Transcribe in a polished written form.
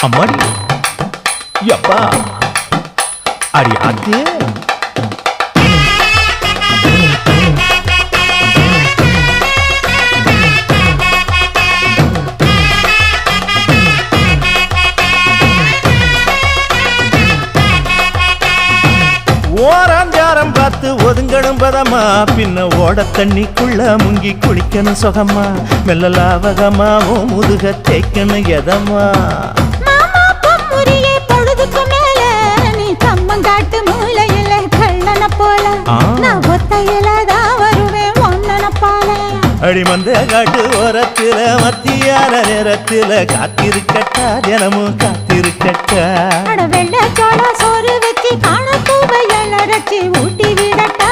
அம்மாடி யப்பா அடி ஆத்தே ஓராஞ்சாரம் பார்த்து ஒதுங்கணும் பதமா பின்ன ஓட தண்ணிக்குள்ள முங்கி குளிக்கணும் சுகமா மெல்ல லாவகமா ஓ முதுக தேய்க்கணும் எதமா பொழுதுக்கு மேல நீ கம்மங்காட்டு மூலையில கள்ளன போல நான் ஒத்தையிலதான் வருவேன் ஒன்னன போல அடிமந்த காட்டு ஓரத்துல மத்தியான நேரத்துல காத்திருக்கட்டா தினமும் காத்திருக்கட்டா வெள்ள சோள சோறு வச்சு காண பூவையல் அரைச்சி ஊட்டி விடட்டா